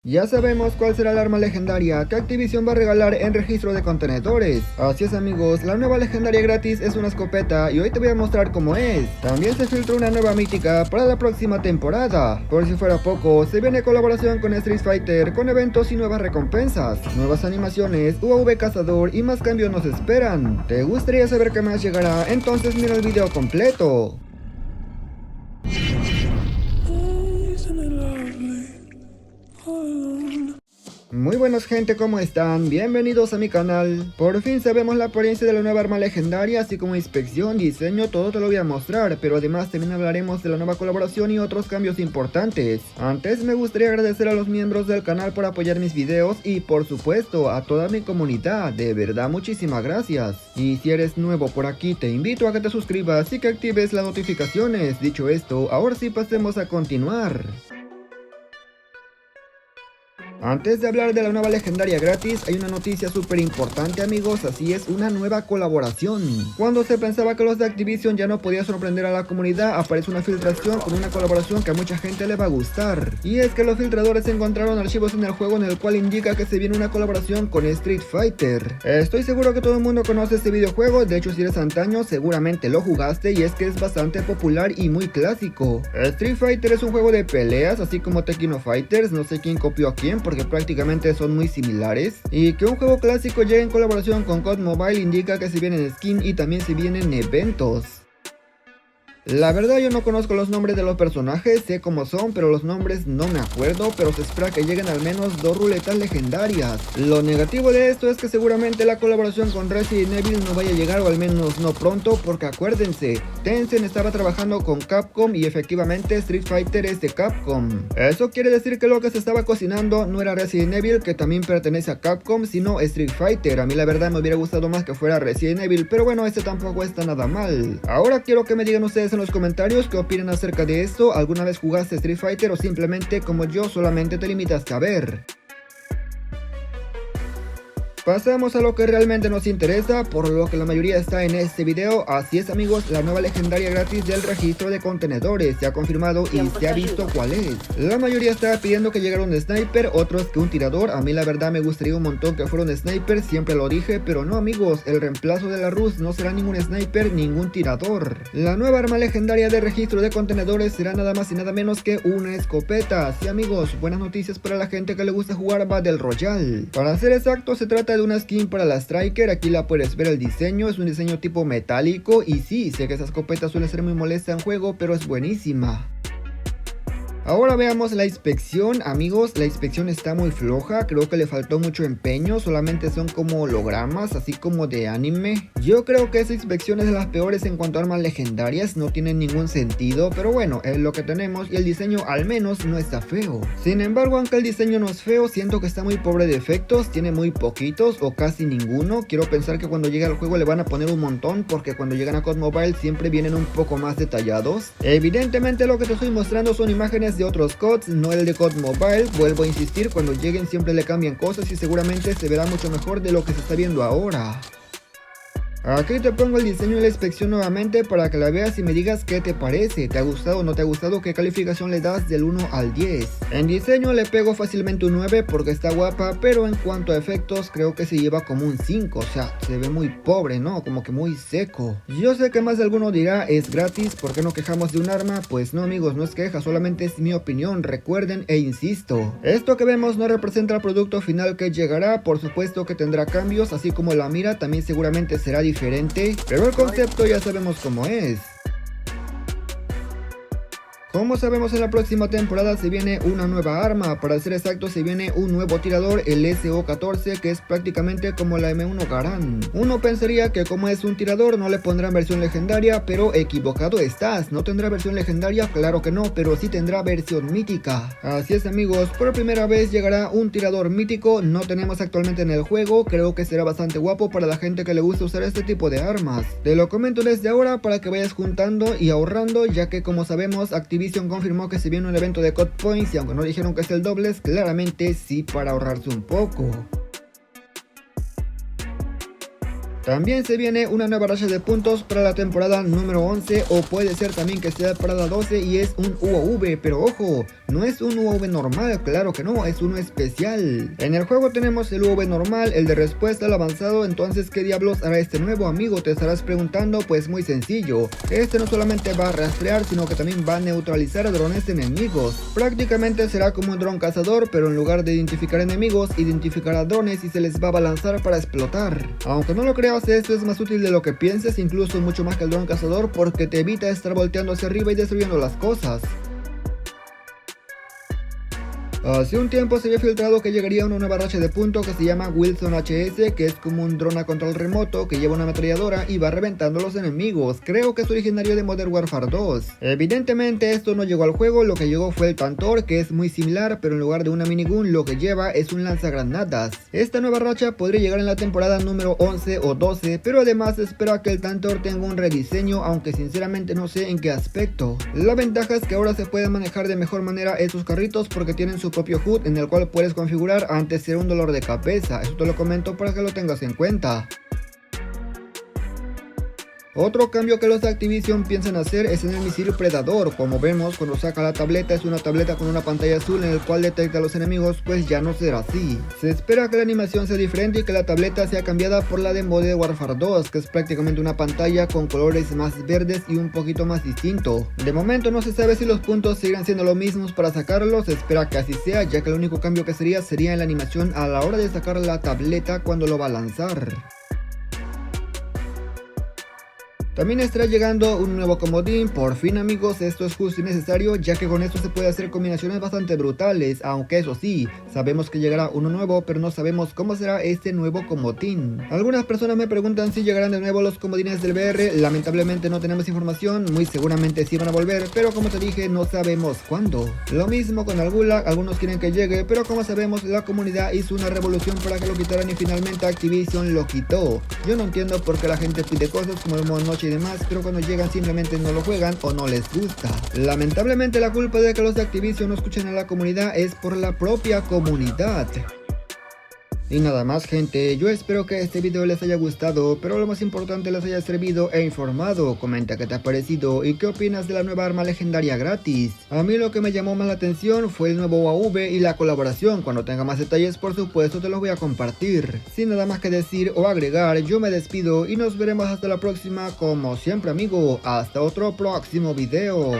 Ya sabemos cuál será el arma legendaria que Activision va a regalar en registro de contenedores. Así es amigos, la nueva legendaria gratis es una escopeta y hoy te voy a mostrar cómo es. También se filtró una nueva mítica para la próxima temporada. Por si fuera poco, se viene colaboración con Street Fighter con eventos y nuevas recompensas, nuevas animaciones, UAV cazador y más cambios nos esperan. ¿Te gustaría saber qué más llegará? Entonces mira el video completo. Muy buenas gente, ¿cómo están? Bienvenidos a mi canal. Por fin sabemos la apariencia de la nueva arma legendaria, así como inspección, diseño, todo te lo voy a mostrar, pero además también hablaremos de la nueva colaboración y otros cambios importantes. Antes me gustaría agradecer a los miembros del canal por apoyar mis videos y por supuesto a toda mi comunidad, de verdad muchísimas gracias. Y si eres nuevo por aquí te invito a que te suscribas y que actives las notificaciones. Dicho esto, ahora sí pasemos a continuar. Antes de hablar de la nueva legendaria gratis, hay una noticia súper importante amigos, así es, una nueva colaboración. Cuando se pensaba que los de Activision ya no podían sorprender a la comunidad, aparece una filtración con una colaboración que a mucha gente le va a gustar. Y es que los filtradores encontraron archivos en el juego en el cual indica que se viene una colaboración con Street Fighter. Estoy seguro que todo el mundo conoce este videojuego, de hecho si eres antaño seguramente lo jugaste y es que es bastante popular y muy clásico. Street Fighter es un juego de peleas, así como Tekken Fighters, no sé quién copió a quién porque prácticamente son muy similares, y que un juego clásico llegue en colaboración con COD Mobile indica que se vienen skins y también se vienen eventos. La verdad yo no conozco los nombres de los personajes, sé cómo son, pero los nombres no me acuerdo, pero se espera que lleguen al menos 2 ruletas legendarias. Lo negativo de esto es que seguramente la colaboración con Resident Evil no vaya a llegar, o al menos no pronto, porque acuérdense, Tencent estaba trabajando con Capcom y efectivamente Street Fighter es de Capcom. Eso quiere decir que lo que se estaba cocinando no era Resident Evil, que también pertenece a Capcom, sino Street Fighter. A mí la verdad me hubiera gustado más que fuera Resident Evil, pero bueno, este tampoco está nada mal. Ahora quiero que me digan ustedes en los comentarios qué opinan acerca de esto. ¿Alguna vez jugaste Street Fighter o simplemente como yo solamente te limitaste a ver? Pasamos a lo que realmente nos interesa, por lo que la mayoría está en este video. Así es amigos, la nueva legendaria gratis del registro de contenedores se ha confirmado y se ha visto cuál es. La mayoría estaba pidiendo que llegara un sniper, otros que un tirador. A mí la verdad me gustaría un montón que fuera un sniper, siempre lo dije, pero no amigos, el reemplazo de la Rus no será ningún sniper, ningún tirador. La nueva arma legendaria de registro de contenedores será nada más y nada menos que una escopeta. Sí amigos, buenas noticias para la gente que le gusta jugar Battle Royale. Para ser exacto, se trata de una skin para la Striker. Aquí la puedes ver, el diseño es un diseño tipo metálico y sí, sé que esa escopeta suele ser muy molesta en juego, pero es buenísima. Ahora veamos la inspección, amigos, la inspección está muy floja, creo que le faltó mucho empeño, solamente son como hologramas, así como de anime. Yo creo que esa inspección es de las peores en cuanto a armas legendarias, no tiene ningún sentido, pero bueno, es lo que tenemos y el diseño al menos no está feo. Sin embargo, aunque el diseño no es feo, siento que está muy pobre de efectos, tiene muy poquitos o casi ninguno. Quiero pensar que cuando llegue al juego le van a poner un montón, porque cuando llegan a COD Mobile siempre vienen un poco más detallados. Evidentemente lo que te estoy mostrando son imágenes de otros CODs, no el de COD Mobile. Vuelvo a insistir, cuando lleguen siempre le cambian cosas y seguramente se verá mucho mejor de lo que se está viendo ahora. Aquí te pongo el diseño de la inspección nuevamente para que la veas y me digas qué te parece, te ha gustado o no te ha gustado, qué calificación le das del 1 al 10. En diseño le pego fácilmente un 9 porque está guapa, pero en cuanto a efectos creo que se lleva como un 5, o sea, se ve muy pobre, ¿no? Como que muy seco. Yo sé que más de alguno dirá, es gratis, ¿por qué no quejamos de un arma? Pues no amigos, no es queja, solamente es mi opinión, recuerden e insisto. Esto que vemos no representa el producto final que llegará, por supuesto que tendrá cambios, así como la mira también seguramente será diferente, pero el concepto ya sabemos cómo es. Como sabemos, en la próxima temporada se viene una nueva arma, para ser exacto se viene un nuevo tirador, el SO-14, que es prácticamente como la M1 Garand. Uno pensaría que como es un tirador no le pondrán versión legendaria, pero equivocado estás, no tendrá versión legendaria, claro que no, pero sí tendrá versión mítica. Así es amigos, por primera vez llegará un tirador mítico, no tenemos actualmente en el juego, creo que será bastante guapo para la gente que le gusta usar este tipo de armas. Te lo comento desde ahora para que vayas juntando y ahorrando, ya que como sabemos Activision confirmó que se viene un evento de COD Points y aunque no dijeron que es el dobles, claramente sí para ahorrarse un poco. También se viene una nueva racha de puntos para la temporada número 11, o puede ser también que sea para la 12 y es un UAV, pero ojo, No es un UAV normal, claro que no, es uno especial. En el juego tenemos el UAV normal, el de respuesta, el avanzado. Entonces, ¿qué diablos hará este nuevo, amigo? Te estarás preguntando. Pues muy sencillo, este no solamente va a rastrear, sino que también va a neutralizar a drones enemigos. Prácticamente será como un dron cazador, pero en lugar de identificar enemigos, identificará drones y se les va a balanzar para explotar. Aunque no lo creas, esto es más útil de lo que pienses, incluso mucho más que el dron cazador, porque te evita estar volteando hacia arriba y destruyendo las cosas. Hace un tiempo se había filtrado que llegaría una nueva racha de punto que se llama Wilson HS, que es como un dron a control remoto que lleva una ametralladora y va reventando a los enemigos. Creo que es originario de Modern Warfare 2. Evidentemente esto no llegó al juego, lo que llegó fue el Tantor, que es muy similar, pero en lugar de una minigun lo que lleva es un lanzagranadas. Esta nueva racha podría llegar en la temporada número 11 o 12, pero además se espera que el Tantor tenga un rediseño, aunque sinceramente no sé en qué aspecto. La ventaja es que ahora se pueden manejar de mejor manera estos carritos porque tienen su propio HUD en el cual puedes configurar antes de ser un dolor de cabeza. Eso te lo comento para que lo tengas en cuenta. Otro cambio que los de Activision piensan hacer es en el misil Predador. Como vemos, cuando saca la tableta es una tableta con una pantalla azul en el cual detecta a los enemigos, pues ya no será así. Se espera que la animación sea diferente y que la tableta sea cambiada por la de Modern Warfare 2, que es prácticamente una pantalla con colores más verdes y un poquito más distinto. De momento no se sabe si los puntos seguirán siendo los mismos para sacarlos, se espera que así sea, ya que el único cambio que sería en la animación a la hora de sacar la tableta cuando lo va a lanzar. También estará llegando un nuevo comodín, por fin amigos, esto es justo y necesario, ya que con esto se puede hacer combinaciones bastante brutales, aunque eso sí, sabemos que llegará uno nuevo, pero no sabemos cómo será este nuevo comodín. Algunas personas me preguntan si llegarán de nuevo los comodines del VR, lamentablemente no tenemos información, muy seguramente sí van a volver, pero como te dije, no sabemos cuándo. Lo mismo con el Gulag, algunos quieren que llegue, pero como sabemos, la comunidad hizo una revolución para que lo quitaran y finalmente Activision lo quitó. Yo no entiendo por qué la gente pide cosas como el modo noche y demás, pero cuando llegan simplemente no lo juegan o no les gusta. Lamentablemente la culpa de que los de Activision no escuchen a la comunidad es por la propia comunidad. Y nada más gente, yo espero que este video les haya gustado, pero lo más importante les haya servido e informado. Comenta qué te ha parecido y qué opinas de la nueva arma legendaria gratis. A mí lo que me llamó más la atención fue el nuevo UAV y la colaboración. Cuando tenga más detalles por supuesto te los voy a compartir. Sin nada más que decir o agregar, yo me despido y nos veremos hasta la próxima. Como siempre amigo, hasta otro próximo video.